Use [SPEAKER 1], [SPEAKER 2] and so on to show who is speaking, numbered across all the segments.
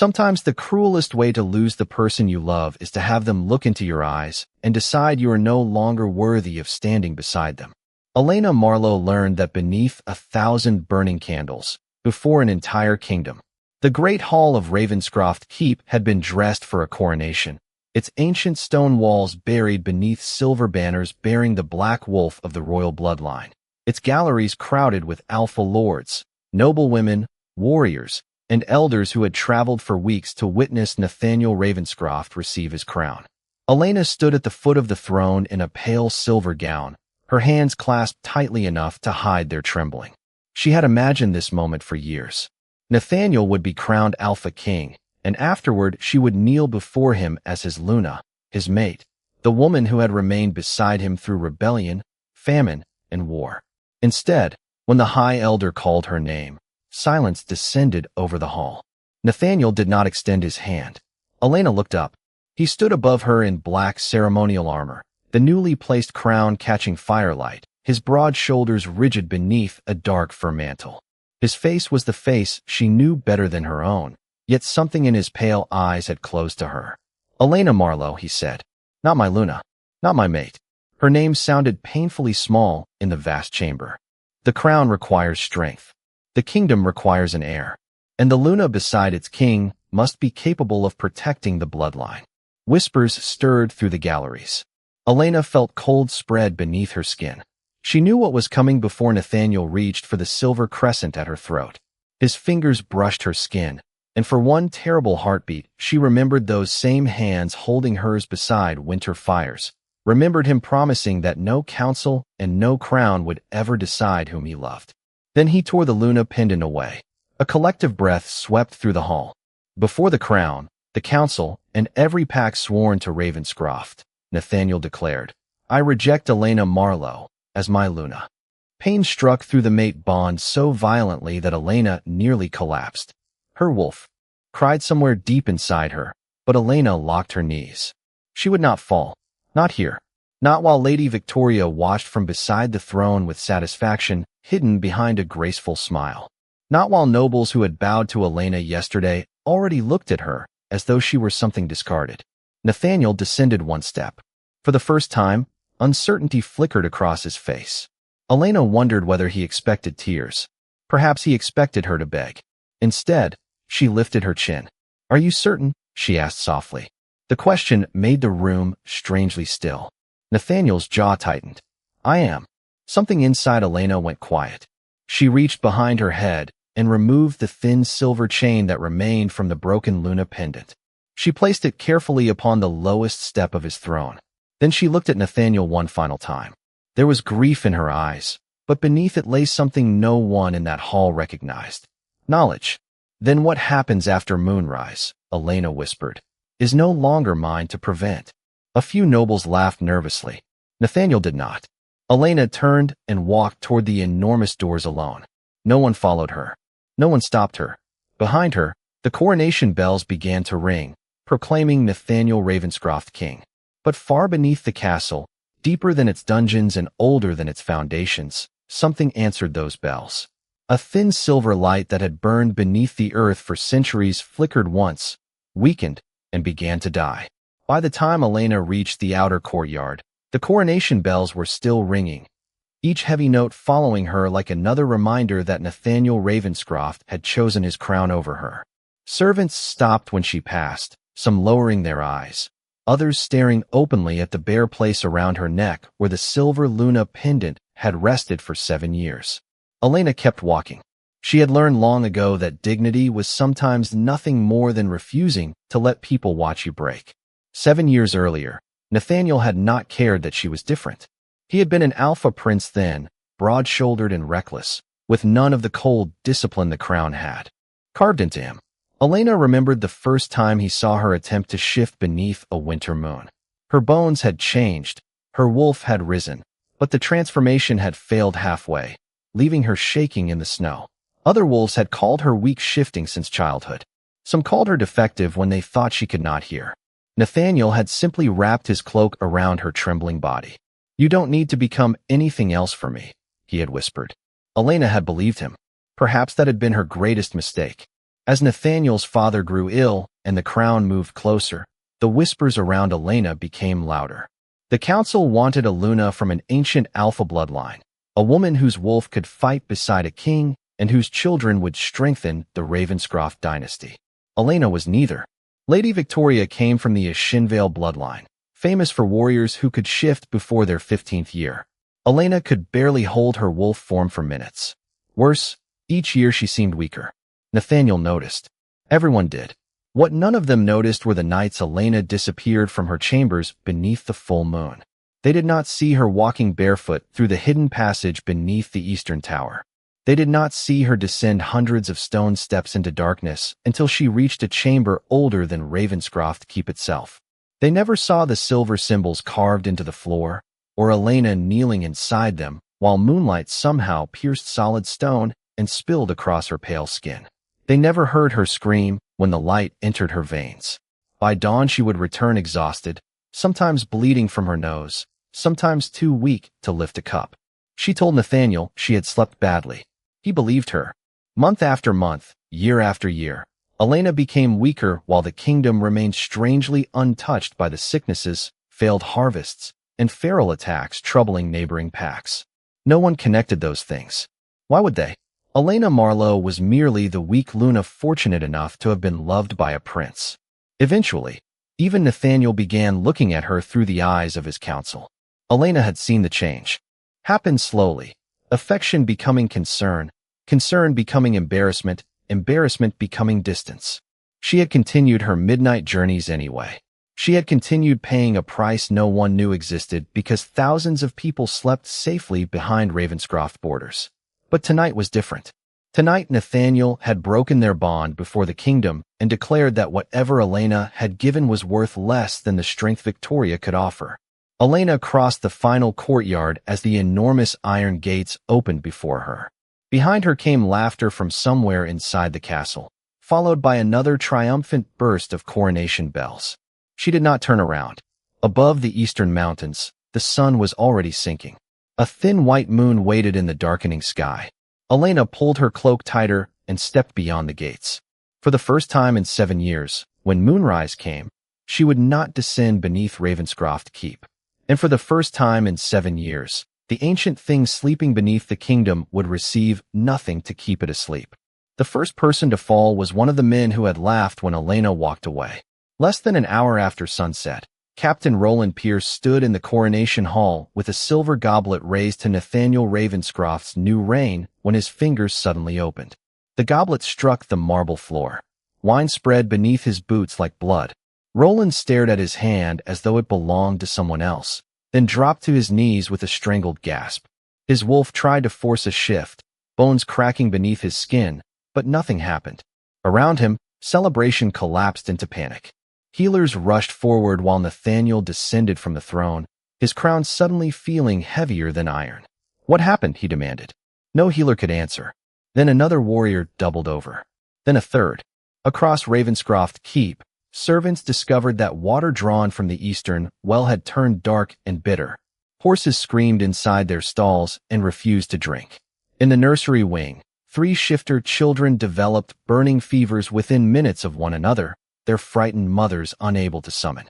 [SPEAKER 1] Sometimes the cruelest way to lose the person you love is to have them look into your eyes and decide you are no longer worthy of standing beside them. Elena Marlowe learned that beneath 1,000 burning candles, before an entire kingdom, the great hall of Ravenscroft Keep had been dressed for a coronation, its ancient stone walls buried beneath silver banners bearing the black wolf of the royal bloodline, its galleries crowded with alpha lords, noble women, warriors, and elders who had traveled for weeks to witness Nathaniel Ravenscroft receive his crown. Elena stood at the foot of the throne in a pale silver gown, her hands clasped tightly enough to hide their trembling. She had imagined this moment for years. Nathaniel would be crowned Alpha King, and afterward she would kneel before him as his Luna, his mate, the woman who had remained beside him through rebellion, famine, and war. Instead, when the High Elder called her name, silence descended over the hall. Nathaniel did not extend his hand. Elena looked up. He stood above her in black ceremonial armor, the newly placed crown catching firelight, his broad shoulders rigid beneath a dark fur mantle. His face was the face she knew better than her own, yet something in his pale eyes had closed to her. "Elena Marlowe," he said. "Not my Luna, not my mate." Her name sounded painfully small in the vast chamber. The crown requires strength. The kingdom requires an heir. And the Luna beside its king must be capable of protecting the bloodline. Whispers stirred through the galleries. Elena felt cold spread beneath her skin. She knew what was coming before Nathaniel reached for the silver crescent at her throat. His fingers brushed her skin, and for one terrible heartbeat, she remembered those same hands holding hers beside winter fires, remembered him promising that no council and no crown would ever decide whom he loved. Then he tore the Luna pendant away. A collective breath swept through the hall. Before the crown, the council, and every pack sworn to Ravenscroft, Nathaniel declared, "I reject Elena Marlowe as my Luna." Pain struck through the mate bond so violently that Elena nearly collapsed. Her wolf cried somewhere deep inside her, but Elena locked her knees. She would not fall. Not here. Not while Lady Victoria watched from beside the throne with satisfaction hidden behind a graceful smile. Not while nobles who had bowed to Elena yesterday already looked at her as though she were something discarded. Nathaniel descended one step. For the first time, uncertainty flickered across his face. Elena wondered whether he expected tears. Perhaps he expected her to beg. Instead, she lifted her chin. "Are you certain?" she asked softly. The question made the room strangely still. Nathaniel's jaw tightened. "I am." Something inside Elena went quiet. She reached behind her head and removed the thin silver chain that remained from the broken Luna pendant. She placed it carefully upon the lowest step of his throne. Then she looked at Nathaniel one final time. There was grief in her eyes, but beneath it lay something no one in that hall recognized. Knowledge. "Then what happens after moonrise," Elena whispered, "is no longer mine to prevent." A few nobles laughed nervously. Nathaniel did not. Elena turned and walked toward the enormous doors alone. No one followed her. No one stopped her. Behind her, the coronation bells began to ring, proclaiming Nathaniel Ravenscroft king. But far beneath the castle, deeper than its dungeons and older than its foundations, something answered those bells. A thin silver light that had burned beneath the earth for centuries flickered once, weakened, and began to die. By the time Elena reached the outer courtyard, the coronation bells were still ringing, each heavy note following her like another reminder that Nathaniel Ravenscroft had chosen his crown over her. Servants stopped when she passed, some lowering their eyes, others staring openly at the bare place around her neck where the silver Luna pendant had rested for 7 years. Elena kept walking. She had learned long ago that dignity was sometimes nothing more than refusing to let people watch you break. 7 years earlier, Nathaniel had not cared that she was different. He had been an alpha prince then, broad-shouldered and reckless, with none of the cold discipline the crown had carved into him. Elena remembered the first time he saw her attempt to shift beneath a winter moon. Her bones had changed, her wolf had risen, but the transformation had failed halfway, leaving her shaking in the snow. Other wolves had called her weak shifting since childhood. Some called her defective when they thought she could not hear. Nathaniel had simply wrapped his cloak around her trembling body. "You don't need to become anything else for me," he had whispered. Elena had believed him. Perhaps that had been her greatest mistake. As Nathaniel's father grew ill and the crown moved closer, the whispers around Elena became louder. The council wanted a Luna from an ancient Alpha bloodline, a woman whose wolf could fight beside a king and whose children would strengthen the Ravenscroft dynasty. Elena was neither. Lady Victoria came from the Ashinvale bloodline, famous for warriors who could shift before their 15th year. Elena could barely hold her wolf form for minutes. Worse, each year she seemed weaker. Nathaniel noticed. Everyone did. What none of them noticed were the nights Elena disappeared from her chambers beneath the full moon. They did not see her walking barefoot through the hidden passage beneath the eastern tower. They did not see her descend hundreds of stone steps into darkness until she reached a chamber older than Ravenscroft Keep itself. They never saw the silver symbols carved into the floor, or Elena kneeling inside them, while moonlight somehow pierced solid stone and spilled across her pale skin. They never heard her scream when the light entered her veins. By dawn she would return exhausted, sometimes bleeding from her nose, sometimes too weak to lift a cup. She told Nathaniel she had slept badly. He believed her. Month after month, year after year, Elena became weaker while the kingdom remained strangely untouched by the sicknesses, failed harvests, and feral attacks troubling neighboring packs. No one connected those things. Why would they? Elena Marlowe was merely the weak Luna fortunate enough to have been loved by a prince. Eventually, even Nathaniel began looking at her through the eyes of his council. Elena had seen the change. Happen slowly. Affection becoming concern, concern becoming embarrassment, embarrassment becoming distance. She had continued her midnight journeys anyway. She had continued paying a price no one knew existed because thousands of people slept safely behind Ravenscroft borders. But tonight was different. Tonight Nathaniel had broken their bond before the kingdom and declared that whatever Elena had given was worth less than the strength Victoria could offer. Elena crossed the final courtyard as the enormous iron gates opened before her. Behind her came laughter from somewhere inside the castle, followed by another triumphant burst of coronation bells. She did not turn around. Above the eastern mountains, the sun was already sinking. A thin white moon waited in the darkening sky. Elena pulled her cloak tighter and stepped beyond the gates. For the first time in 7 years, when moonrise came, she would not descend beneath Ravenscroft Keep. And for the first time in 7 years, the ancient thing sleeping beneath the kingdom would receive nothing to keep it asleep. The first person to fall was one of the men who had laughed when Elena walked away. Less than an hour after sunset, Captain Roland Pierce stood in the coronation hall with a silver goblet raised to Nathaniel Ravenscroft's new reign when his fingers suddenly opened. The goblet struck the marble floor. Wine spread beneath his boots like blood. Roland stared at his hand as though it belonged to someone else, then dropped to his knees with a strangled gasp. His wolf tried to force a shift, bones cracking beneath his skin, but nothing happened. Around him, celebration collapsed into panic. Healers rushed forward while Nathaniel descended from the throne, his crown suddenly feeling heavier than iron. What happened? He demanded. No healer could answer. Then another warrior doubled over. Then a third. Across Ravenscroft Keep, servants discovered that water drawn from the eastern well had turned dark and bitter. Horses screamed inside their stalls and refused to drink. In the nursery wing, 3 shifter children developed burning fevers within minutes of one another, their frightened mothers unable to summon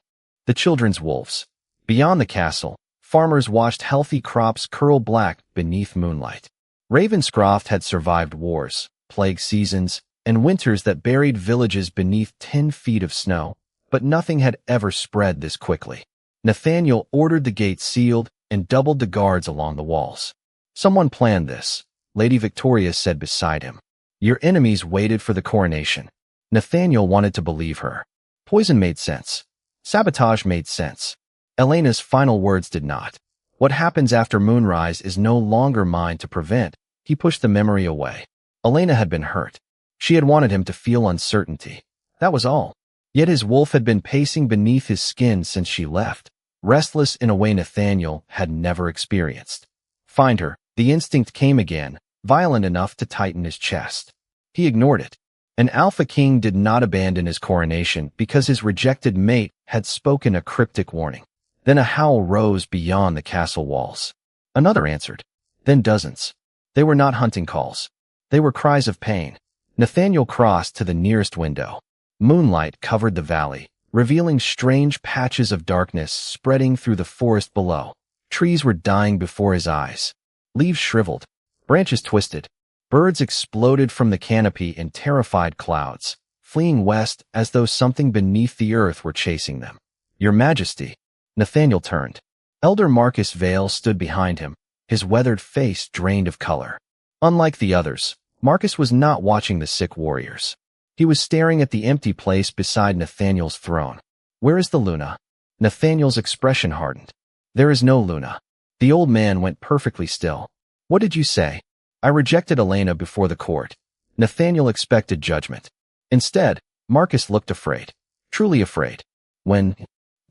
[SPEAKER 1] the children's wolves. Beyond the castle, farmers watched healthy crops curl black beneath moonlight. Ravenscroft had survived wars, plague seasons, and winters that buried villages beneath 10 feet of snow, but nothing had ever spread this quickly. Nathaniel ordered the gates sealed and doubled the guards along the walls. Someone planned this, Lady Victoria said beside him. Your enemies waited for the coronation. Nathaniel wanted to believe her. Poison made sense. Sabotage made sense. Elena's final words did not. What happens after moonrise is no longer mine to prevent. He pushed the memory away. Elena had been hurt. She had wanted him to feel uncertainty. That was all. Yet his wolf had been pacing beneath his skin since she left, restless in a way Nathaniel had never experienced. Find her. The instinct came again, violent enough to tighten his chest. He ignored it. An Alpha King did not abandon his coronation because his rejected mate had spoken a cryptic warning. Then a howl rose beyond the castle walls. Another answered. Then dozens. They were not hunting calls. They were cries of pain. Nathaniel crossed to the nearest window. Moonlight covered the valley, revealing strange patches of darkness spreading through the forest below. Trees were dying before his eyes. Leaves shriveled, branches twisted. Birds exploded from the canopy in terrified clouds, fleeing west as though something beneath the earth were chasing them. "Your Majesty." Nathaniel turned. Elder Marcus Vale stood behind him, his weathered face drained of color. Unlike the others, Marcus was not watching the sick warriors. He was staring at the empty place beside Nathaniel's throne. "Where is the Luna?" Nathaniel's expression hardened. "There is no Luna." The old man went perfectly still. "What did you say?" "I rejected Elena before the court." Nathaniel expected judgment. Instead, Marcus looked afraid. Truly afraid. "When?"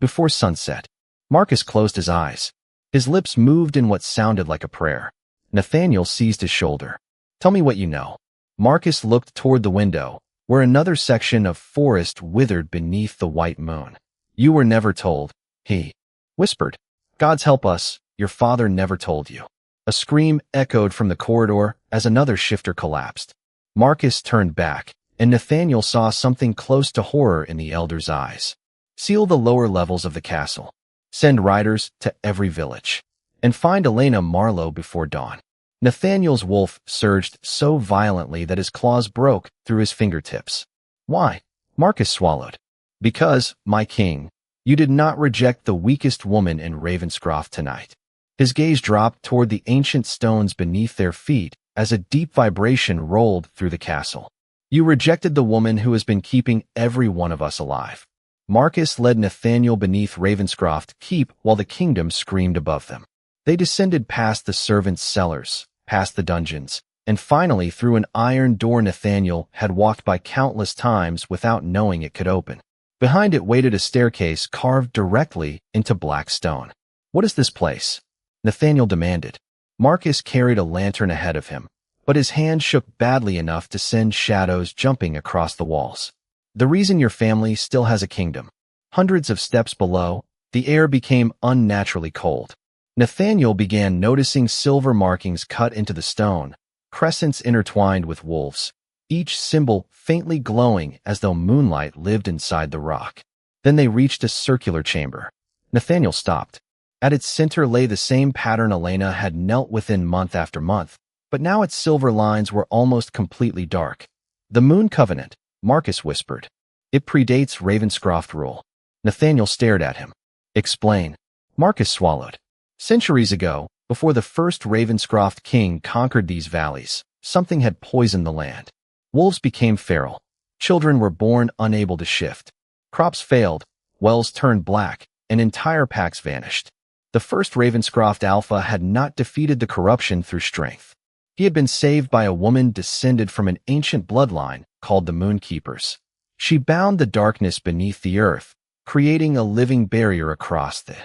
[SPEAKER 1] "Before sunset." Marcus closed his eyes. His lips moved in what sounded like a prayer. Nathaniel seized his shoulder. "Tell me what you know." Marcus looked toward the window, where another section of forest withered beneath the white moon. "You were never told," he whispered. "Gods help us, your father never told you." A scream echoed from the corridor as another shifter collapsed. Marcus turned back, and Nathaniel saw something close to horror in the elder's eyes. "Seal the lower levels of the castle. Send riders to every village. And find Elena Marlowe before dawn." Nathaniel's wolf surged so violently that his claws broke through his fingertips. "Why?" Marcus swallowed. "Because, my king, you did not reject the weakest woman in Ravenscroft tonight." His gaze dropped toward the ancient stones beneath their feet as a deep vibration rolled through the castle. "You rejected the woman who has been keeping every one of us alive." Marcus led Nathaniel beneath Ravenscroft Keep while the kingdom screamed above them. They descended past the servants' cellars, past the dungeons, and finally through an iron door Nathaniel had walked by countless times without knowing it could open. Behind it waited a staircase carved directly into black stone. "What is this place?" Nathaniel demanded. Marcus carried a lantern ahead of him, but his hand shook badly enough to send shadows jumping across the walls. "The reason your family still has a kingdom." Hundreds of steps below, the air became unnaturally cold. Nathaniel began noticing silver markings cut into the stone, crescents intertwined with wolves, each symbol faintly glowing as though moonlight lived inside the rock. Then they reached a circular chamber. Nathaniel stopped. At its center lay the same pattern Elena had knelt within month after month, but now its silver lines were almost completely dark. "The Moon Covenant," Marcus whispered. "It predates Ravenscroft rule." Nathaniel stared at him. "Explain." Marcus swallowed. "Centuries ago, before the first Ravenscroft king conquered these valleys, something had poisoned the land. Wolves became feral. Children were born unable to shift. Crops failed, wells turned black, and entire packs vanished. The first Ravenscroft Alpha had not defeated the corruption through strength. He had been saved by a woman descended from an ancient bloodline called the Moonkeepers. She bound the darkness beneath the earth, creating a living barrier across the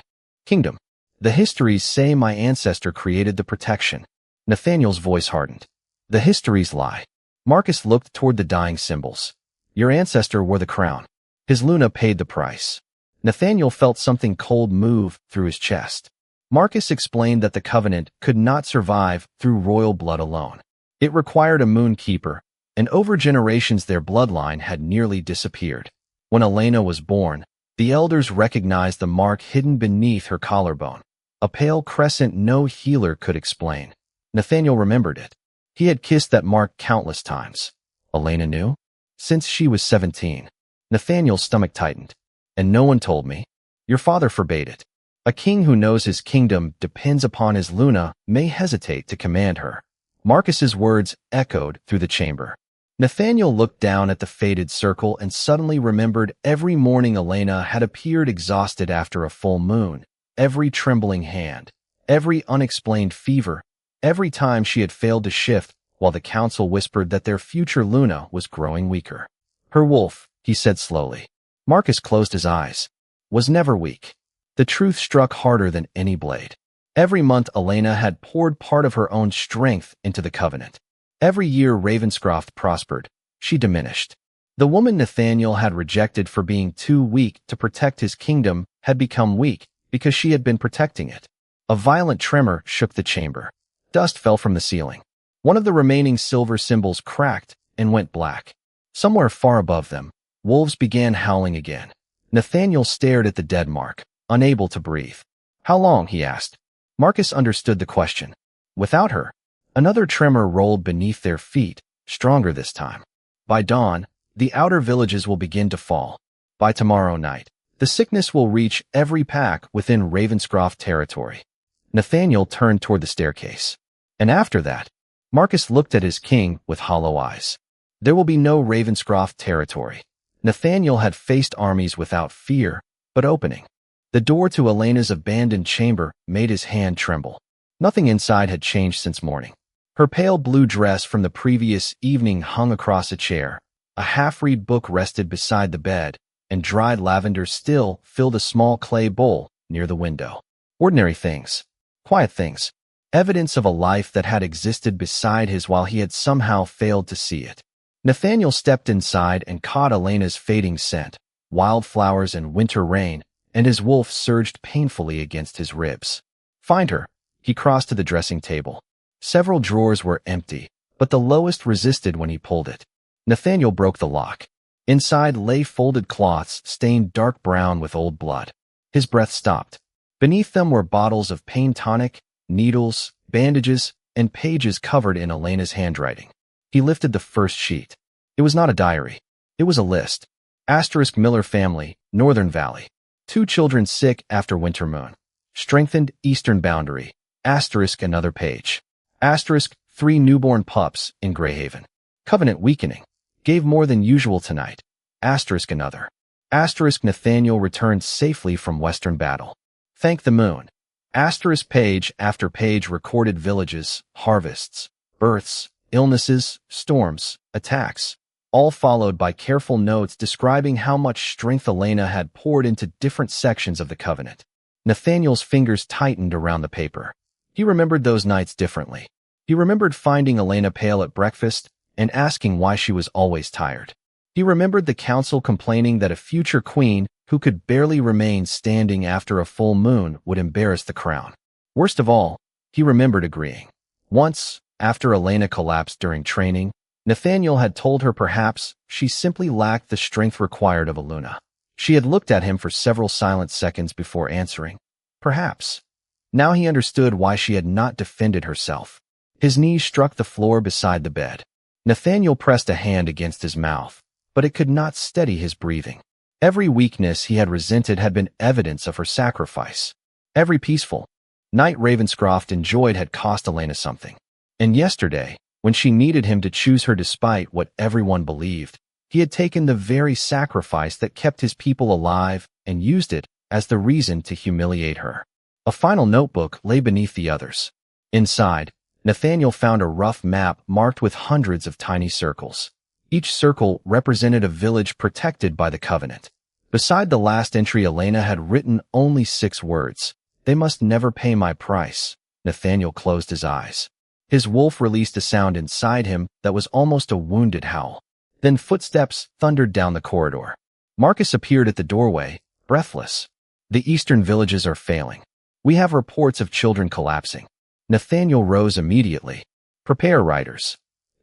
[SPEAKER 1] kingdom. The histories say my ancestor created the protection." Nathaniel's voice hardened. "The histories lie." Marcus looked toward the dying symbols. "Your ancestor wore the crown. His Luna paid the price." Nathaniel felt something cold move through his chest. Marcus explained that the covenant could not survive through royal blood alone. It required a moon keeper, and over generations their bloodline had nearly disappeared. When Elena was born, the elders recognized the mark hidden beneath her collarbone, a pale crescent no healer could explain. Nathaniel remembered it. He had kissed that mark countless times. Elena knew? Since she was 17. Nathaniel's stomach tightened. "And no one told me." "Your father forbade it. A king who knows his kingdom depends upon his Luna may hesitate to command her." Marcus's words echoed through the chamber. Nathaniel looked down at the faded circle and suddenly remembered every morning Elena had appeared exhausted after a full moon, every trembling hand, every unexplained fever, every time she had failed to shift while the council whispered that their future Luna was growing weaker. "Her wolf," he said slowly. Marcus closed his eyes. "Was never weak." The truth struck harder than any blade. Every month Elena had poured part of her own strength into the covenant. Every year Ravenscroft prospered. She diminished. The woman Nathaniel had rejected for being too weak to protect his kingdom had become weak because she had been protecting it. A violent tremor shook the chamber. Dust fell from the ceiling. One of the remaining silver symbols cracked, and went black. Somewhere far above them, wolves began howling again. Nathaniel stared at the dead mark, unable to breathe. "How long?" he asked. Marcus understood the question. Without her, another tremor rolled beneath their feet, stronger this time. By dawn, the outer villages will begin to fall. By tomorrow night, the sickness will reach every pack within Ravenscroft territory. Nathaniel turned toward the staircase. And after that, Marcus looked at his king with hollow eyes. There will be no Ravenscroft territory. Nathaniel had faced armies without fear, but opening the door to Elena's abandoned chamber made his hand tremble. Nothing inside had changed since morning. Her pale blue dress from the previous evening hung across a chair. A half-read book rested beside the bed, and dried lavender still filled a small clay bowl near the window. Ordinary things. Quiet things. Evidence of a life that had existed beside his while he had somehow failed to see it. Nathaniel stepped inside and caught Elena's fading scent, wildflowers and winter rain, and his wolf surged painfully against his ribs. "Find her." He crossed to the dressing table. Several drawers were empty, but the lowest resisted when he pulled it. Nathaniel broke the lock. Inside lay folded cloths stained dark brown with old blood. His breath stopped. Beneath them were bottles of pain tonic, needles, bandages, and pages covered in Elena's handwriting. He lifted the first sheet. It was not a diary. It was a list. Asterisk Miller family, Northern Valley. 2 children sick after winter moon. Strengthened eastern boundary. Asterisk another page. Asterisk 3 newborn pups in Greyhaven. Covenant weakening. Gave more than usual tonight. Asterisk another. Asterisk Nathaniel returned safely from western battle. Thank the moon. Asterisk page after page recorded villages, harvests, births, illnesses, storms, attacks, all followed by careful notes describing how much strength Elena had poured into different sections of the covenant. Nathaniel's fingers tightened around the paper. He remembered those nights differently. He remembered finding Elena pale at breakfast and asking why she was always tired. He remembered the council complaining that a future queen who could barely remain standing after a full moon would embarrass the crown. Worst of all, he remembered agreeing. Once, after Elena collapsed during training, Nathaniel had told her perhaps she simply lacked the strength required of a Luna. She had looked at him for several silent seconds before answering. Perhaps. Now he understood why she had not defended herself. His knees struck the floor beside the bed. Nathaniel pressed a hand against his mouth, but it could not steady his breathing. Every weakness he had resented had been evidence of her sacrifice. Every peaceful night Ravenscroft enjoyed had cost Elena something. And yesterday, when she needed him to choose her despite what everyone believed, he had taken the very sacrifice that kept his people alive and used it as the reason to humiliate her. A final notebook lay beneath the others. Inside, Nathaniel found a rough map marked with hundreds of tiny circles. Each circle represented a village protected by the covenant. Beside the last entry, Elena had written only 6 words. "They must never pay my price." Nathaniel closed his eyes. His wolf released a sound inside him that was almost a wounded howl. Then footsteps thundered down the corridor. Marcus appeared at the doorway, breathless. "The eastern villages are failing. We have reports of children collapsing." Nathaniel rose immediately. "Prepare, riders.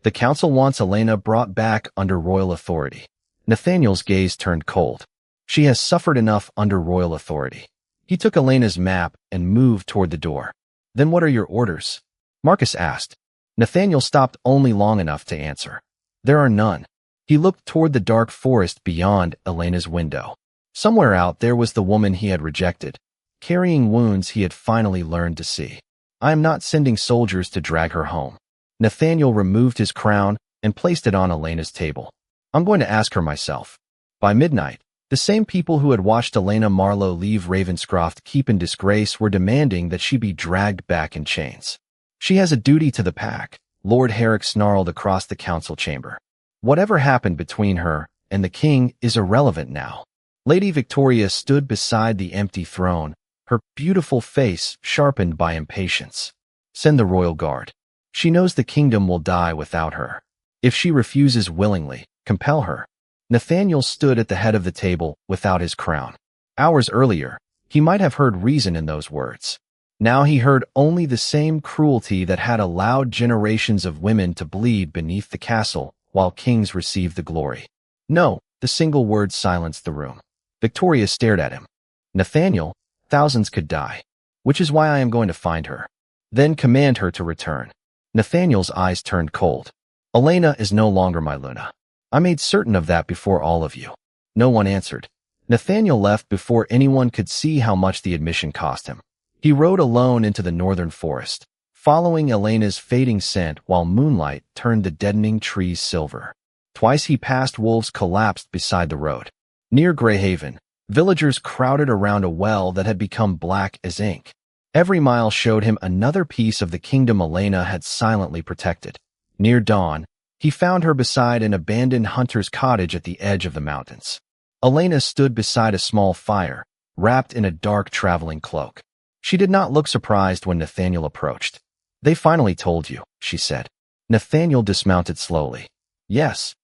[SPEAKER 1] The council wants Elena brought back under royal authority." Nathaniel's gaze turned cold. "She has suffered enough under royal authority." He took Elena's map and moved toward the door. "Then what are your orders?" Marcus asked. Nathaniel stopped only long enough to answer. "There are none." He looked toward the dark forest beyond Elena's window. Somewhere out there was the woman he had rejected, carrying wounds he had finally learned to see. "I am not sending soldiers to drag her home." Nathaniel removed his crown and placed it on Elena's table. "I'm going to ask her myself." By midnight, the same people who had watched Elena Marlowe leave Ravenscroft keep in disgrace were demanding that she be dragged back in chains. "She has a duty to the pack," Lord Herrick snarled across the council chamber. "Whatever happened between her and the king is irrelevant now." Lady Victoria stood beside the empty throne, her beautiful face sharpened by impatience. "Send the royal guard. She knows the kingdom will die without her. If she refuses willingly, compel her." Nathaniel stood at the head of the table without his crown. Hours earlier, he might have heard reason in those words. Now he heard only the same cruelty that had allowed generations of women to bleed beneath the castle while kings receive the glory. No, the single word silenced the room. Victoria stared at him. Nathaniel, thousands could die. Which is why I am going to find her. Then command her to return. Nathaniel's eyes turned cold. Elena is no longer my Luna. I made certain of that before all of you. No one answered. Nathaniel left before anyone could see how much the admission cost him. He rode alone into the northern forest, following Elena's fading scent while moonlight turned the deadening trees silver. Twice he passed wolves collapsed beside the road. Near Greyhaven, villagers crowded around a well that had become black as ink. Every mile showed him another piece of the kingdom Elena had silently protected. Near dawn, he found her beside an abandoned hunter's cottage at the edge of the mountains. Elena stood beside a small fire, wrapped in a dark traveling cloak. She did not look surprised when Nathaniel approached. They finally told you, she said. Nathaniel dismounted slowly. Yes.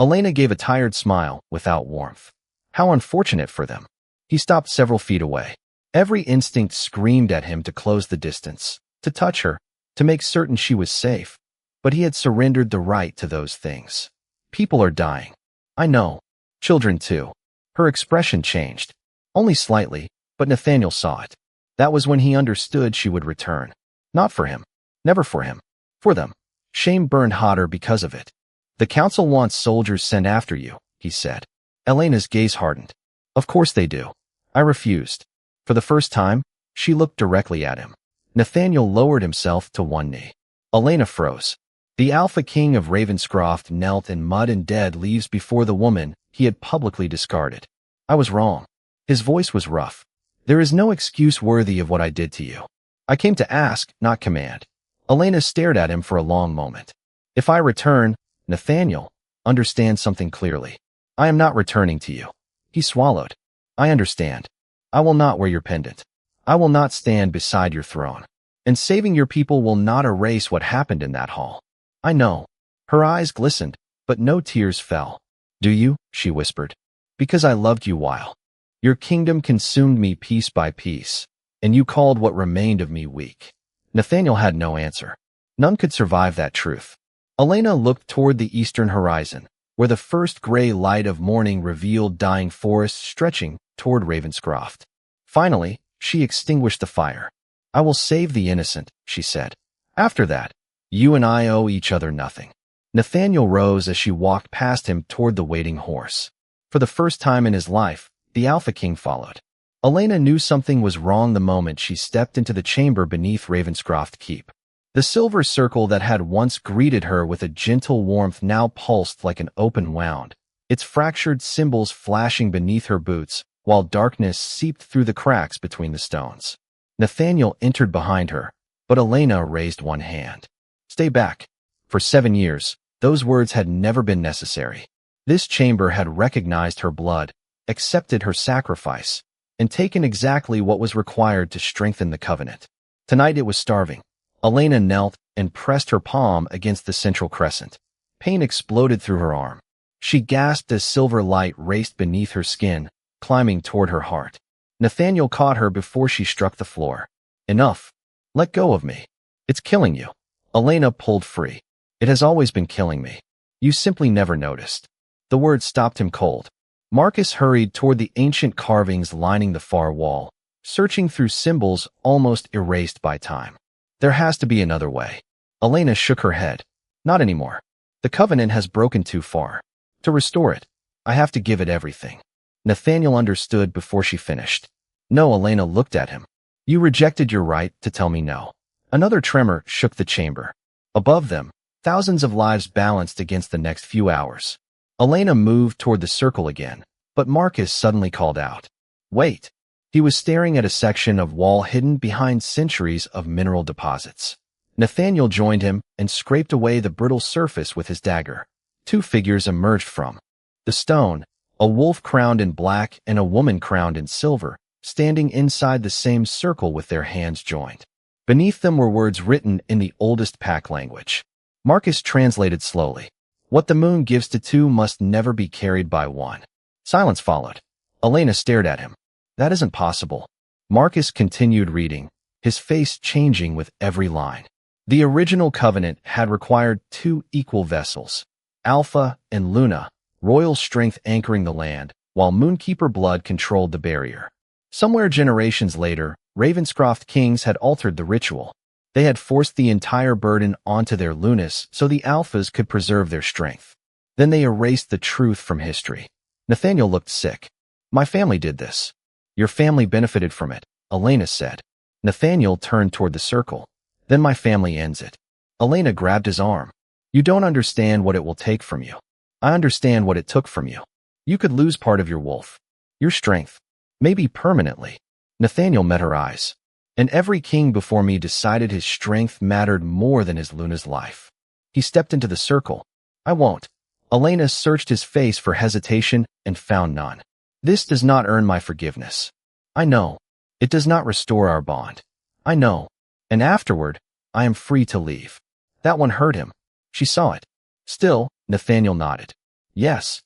[SPEAKER 1] Elena gave a tired smile, without warmth. How unfortunate for them. He stopped several feet away. Every instinct screamed at him to close the distance, to touch her, to make certain she was safe. But he had surrendered the right to those things. People are dying. I know. Children too. Her expression changed. Only slightly, but Nathaniel saw it. That was when he understood she would return. Not for him. Never for him. For them. Shame burned hotter because of it. The council wants soldiers sent after you, he said. Elena's gaze hardened. Of course they do. I refused. For the first time, she looked directly at him. Nathaniel lowered himself to one knee. Elena froze. The Alpha King of Ravenscroft knelt in mud and dead leaves before the woman he had publicly discarded. I was wrong. His voice was rough. There is no excuse worthy of what I did to you. I came to ask, not command. Elena stared at him for a long moment. If I return, Nathaniel, understand something clearly. I am not returning to you. He swallowed. I understand. I will not wear your pendant. I will not stand beside your throne. And saving your people will not erase what happened in that hall. I know. Her eyes glistened, but no tears fell. Do you? She whispered. Because I loved you while. Your kingdom consumed me piece by piece, and you called what remained of me weak. Nathaniel had no answer. None could survive that truth. Elena looked toward the eastern horizon, where the first gray light of morning revealed dying forests stretching toward Ravenscroft. Finally, she extinguished the fire. I will save the innocent, she said. After that, you and I owe each other nothing. Nathaniel rose as she walked past him toward the waiting horse. For the first time in his life, the Alpha King followed. Elena knew something was wrong the moment she stepped into the chamber beneath Ravenscroft Keep. The silver circle that had once greeted her with a gentle warmth now pulsed like an open wound, its fractured symbols flashing beneath her boots, while darkness seeped through the cracks between the stones. Nathaniel entered behind her, but Elena raised one hand. Stay back. For 7 years, those words had never been necessary. This chamber had recognized her blood, accepted her sacrifice, and taken exactly what was required to strengthen the covenant. Tonight it was starving. Elena knelt and pressed her palm against the central crescent. Pain exploded through her arm. She gasped as silver light raced beneath her skin, climbing toward her heart. Nathaniel caught her before she struck the floor. Enough. Let go of me. It's killing you. Elena pulled free. It has always been killing me. You simply never noticed. The words stopped him cold. Marcus hurried toward the ancient carvings lining the far wall, searching through symbols almost erased by time. There has to be another way. Elena shook her head. Not anymore. The covenant has broken too far. To restore it, I have to give it everything. Nathaniel understood before she finished. No, Elena looked at him. You rejected your right to tell me no. Another tremor shook the chamber. Above them, thousands of lives balanced against the next few hours. Elena moved toward the circle again, but Marcus suddenly called out. Wait. He was staring at a section of wall hidden behind centuries of mineral deposits. Nathaniel joined him and scraped away the brittle surface with his dagger. 2 figures emerged from the stone, a wolf crowned in black and a woman crowned in silver, standing inside the same circle with their hands joined. Beneath them were words written in the oldest pack language. Marcus translated slowly. What the moon gives to 2 must never be carried by 1. Silence followed. Elena stared at him. That isn't possible. Marcus continued reading, his face changing with every line. The original covenant had required 2 equal vessels. Alpha and Luna, royal strength anchoring the land, while Moonkeeper blood controlled the barrier. Somewhere generations later, Ravenscroft kings had altered the ritual. They had forced the entire burden onto their Lunas so the Alphas could preserve their strength. Then they erased the truth from history. Nathaniel looked sick. My family did this. Your family benefited from it, Elena said. Nathaniel turned toward the circle. Then my family ends it. Elena grabbed his arm. You don't understand what it will take from you. I understand what it took from you. You could lose part of your wolf. Your strength. Maybe permanently. Nathaniel met her eyes. And every king before me decided his strength mattered more than his Luna's life. He stepped into the circle. I won't. Elena searched his face for hesitation and found none. This does not earn my forgiveness. I know. It does not restore our bond. I know. And afterward, I am free to leave. That one hurt him. She saw it. Still, Nathaniel nodded. Yes.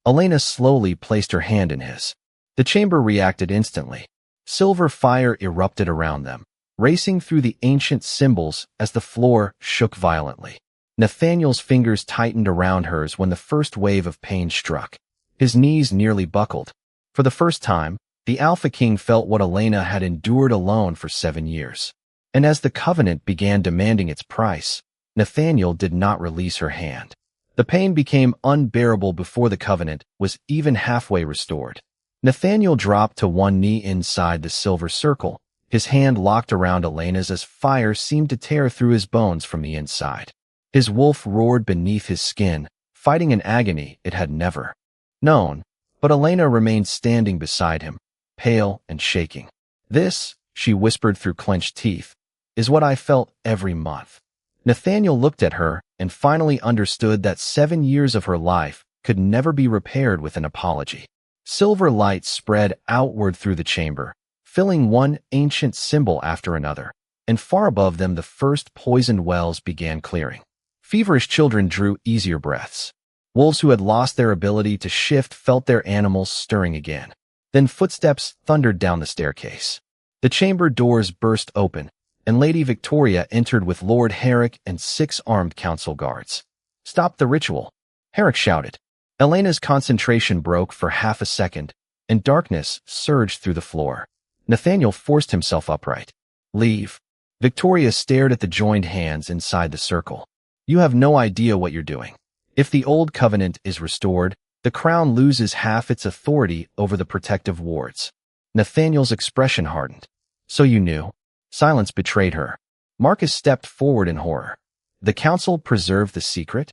[SPEAKER 1] Elena slowly placed her hand in his. The chamber reacted instantly. Silver fire erupted around them, racing through the ancient symbols as the floor shook violently. Nathaniel's fingers tightened around hers when the first wave of pain struck. His knees nearly buckled. For the first time, the Alpha King felt what Elena had endured alone for 7 years. And as the covenant began demanding its price, Nathaniel did not release her hand. The pain became unbearable before the covenant was even halfway restored. Nathaniel dropped to one knee inside the silver circle, his hand locked around Elena's as fire seemed to tear through his bones from the inside. His wolf roared beneath his skin, fighting an agony it had never known, but Elena remained standing beside him, pale and shaking. This, she whispered through clenched teeth, is what I felt every month. Nathaniel looked at her and finally understood that 7 years of her life could never be repaired with an apology. Silver light spread outward through the chamber, filling one ancient symbol after another, and far above them the first poisoned wells began clearing. Feverish children drew easier breaths. Wolves who had lost their ability to shift felt their animals stirring again. Then footsteps thundered down the staircase. The chamber doors burst open, and Lady Victoria entered with Lord Herrick and 6 armed council guards. Stop the ritual, Herrick shouted. Elena's concentration broke for half a second, and darkness surged through the floor. Nathaniel forced himself upright. Leave. Victoria stared at the joined hands inside the circle. You have no idea what you're doing. If the old covenant is restored, the crown loses half its authority over the protective wards. Nathaniel's expression hardened. So you knew. Silence betrayed her. Marcus stepped forward in horror. The council preserved the secret?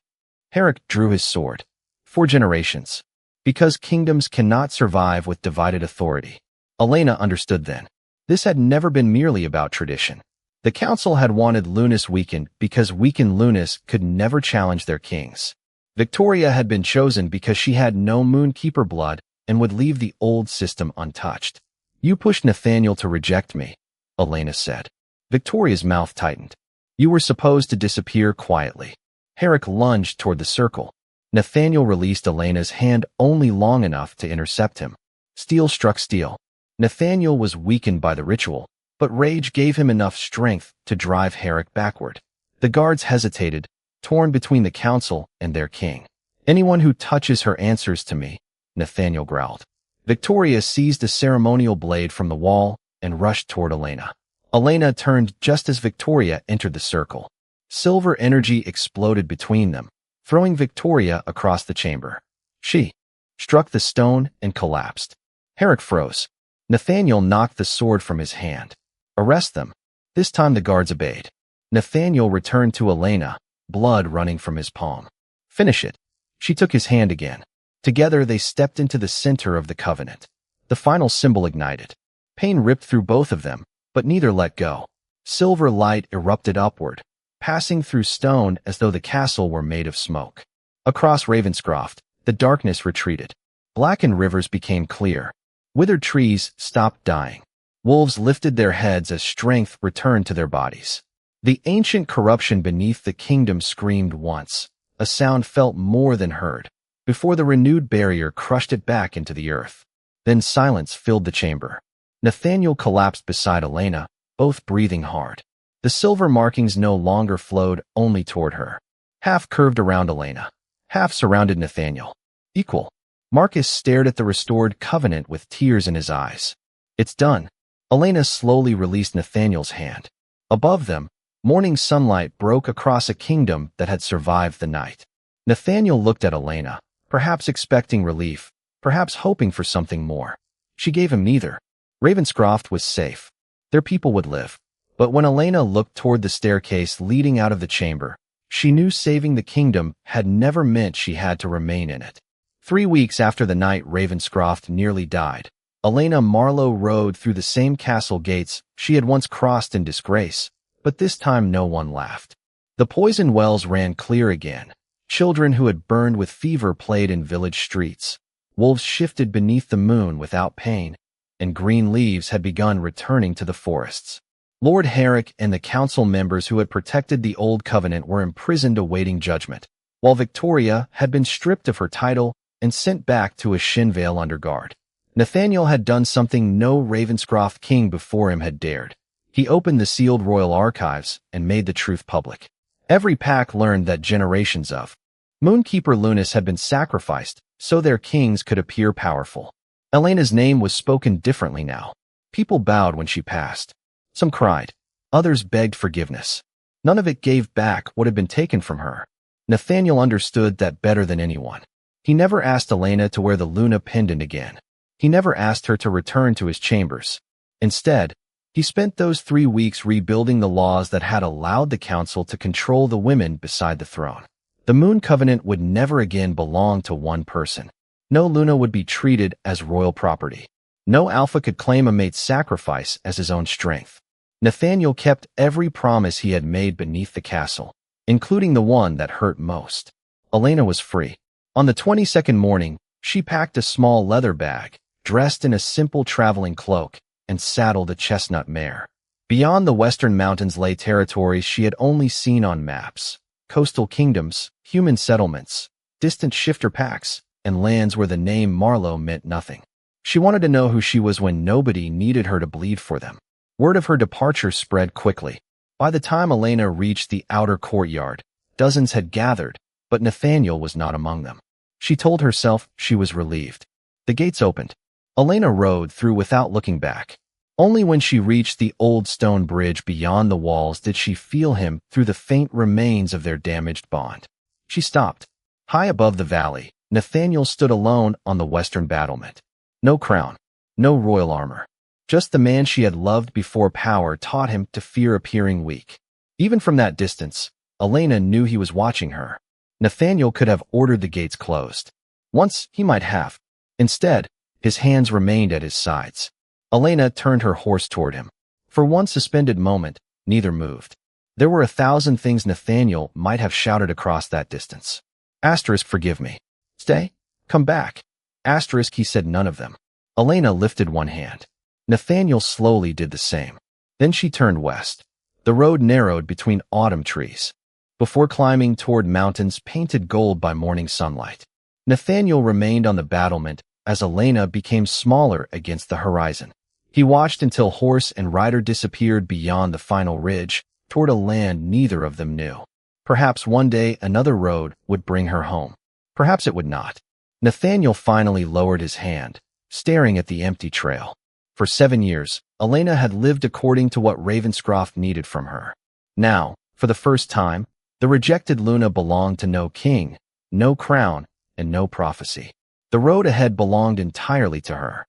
[SPEAKER 1] Herrick drew his sword. 4 generations. Because kingdoms cannot survive with divided authority. Elena understood then. This had never been merely about tradition. The council had wanted Lunas weakened because weakened Lunas could never challenge their kings. Victoria had been chosen because she had no Moonkeeper blood and would leave the old system untouched. You pushed Nathaniel to reject me, Elena said. Victoria's mouth tightened. You were supposed to disappear quietly. Herrick lunged toward the circle. Nathaniel released Elena's hand only long enough to intercept him. Steel struck steel. Nathaniel was weakened by the ritual, but rage gave him enough strength to drive Herrick backward. The guards hesitated, torn between the council and their king. Anyone who touches her answers to me, Nathaniel growled. Victoria seized a ceremonial blade from the wall and rushed toward Elena. Elena turned just as Victoria entered the circle. Silver energy exploded between them, throwing Victoria across the chamber. She struck the stone and collapsed. Herrick froze. Nathaniel knocked the sword from his hand. Arrest them. This time the guards obeyed. Nathaniel returned to Elena, blood running from his palm. Finish it. She took his hand again. Together they stepped into the center of the covenant. The final symbol ignited. Pain ripped through both of them, but neither let go. Silver light erupted upward, passing through stone as though the castle were made of smoke. Across Ravenscroft, the darkness retreated. Blackened rivers became clear. Withered trees stopped dying. Wolves lifted their heads as strength returned to their bodies. The ancient corruption beneath the kingdom screamed once, a sound felt more than heard, before the renewed barrier crushed it back into the earth. Then silence filled the chamber. Nathaniel collapsed beside Elena, both breathing hard. The silver markings no longer flowed only toward her. Half curved around Elena, Half surrounded Nathaniel. Equal. Marcus stared at the restored covenant with tears in his eyes. It's done. Elena slowly released Nathaniel's hand. Above them, morning sunlight broke across a kingdom that had survived the night. Nathaniel looked at Elena, perhaps expecting relief, perhaps hoping for something more. She gave him neither. Ravenscroft was safe. Their people would live. But when Elena looked toward the staircase leading out of the chamber, she knew saving the kingdom had never meant she had to remain in it. 3 weeks after the night Ravenscroft nearly died, Elena Marlowe rode through the same castle gates she had once crossed in disgrace, but this time no one laughed. The poison wells ran clear again. Children who had burned with fever played in village streets. Wolves shifted beneath the moon without pain, and green leaves had begun returning to the forests. Lord Herrick and the council members who had protected the old covenant were imprisoned awaiting judgment, while Victoria had been stripped of her title and sent back to a Shinvale under guard. Nathaniel had done something no Ravenscroft king before him had dared. He opened the sealed royal archives and made the truth public. Every pack learned that generations of Moonkeeper Lunas had been sacrificed so their kings could appear powerful. Elena's name was spoken differently now. People bowed when she passed. Some cried. Others begged forgiveness. None of it gave back what had been taken from her. Nathaniel understood that better than anyone. He never asked Elena to wear the Luna pendant again. He never asked her to return to his chambers. Instead, he spent those 3 weeks rebuilding the laws that had allowed the council to control the women beside the throne. The Moon Covenant would never again belong to one person. No Luna would be treated as royal property. No Alpha could claim a mate's sacrifice as his own strength. Nathaniel kept every promise he had made beneath the castle, including the one that hurt most. Elena was free. On the 22nd morning, she packed a small leather bag, dressed in a simple traveling cloak, and saddled a chestnut mare. Beyond the western mountains lay territories she had only seen on maps. Coastal kingdoms, human settlements, distant shifter packs, and lands where the name Marlowe meant nothing. She wanted to know who she was when nobody needed her to bleed for them. Word of her departure spread quickly. By the time Elena reached the outer courtyard, dozens had gathered, but Nathaniel was not among them. She told herself she was relieved. The gates opened. Elena rode through without looking back. Only when she reached the old stone bridge beyond the walls did she feel him through the faint remains of their damaged bond. She stopped. High above the valley, Nathaniel stood alone on the western battlement. No crown, no royal armor. Just the man she had loved before power taught him to fear appearing weak. Even from that distance, Elena knew he was watching her. Nathaniel could have ordered the gates closed. Once he might have. Instead, his hands remained at his sides. Elena turned her horse toward him. For one suspended moment, neither moved. There were 1,000 things Nathaniel might have shouted across that distance. Asterisk, forgive me. Stay. Come back. Asterisk, he said none of them. Elena lifted one hand. Nathaniel slowly did the same. Then she turned west. The road narrowed between autumn trees, before climbing toward mountains painted gold by morning sunlight. Nathaniel remained on the battlement as Elena became smaller against the horizon. He watched until horse and rider disappeared beyond the final ridge, toward a land neither of them knew. Perhaps one day another road would bring her home. Perhaps it would not. Nathaniel finally lowered his hand, staring at the empty trail. For 7 years, Elena had lived according to what Ravenscroft needed from her. Now, for the first time, the rejected Luna belonged to no king, no crown, and no prophecy. The road ahead belonged entirely to her.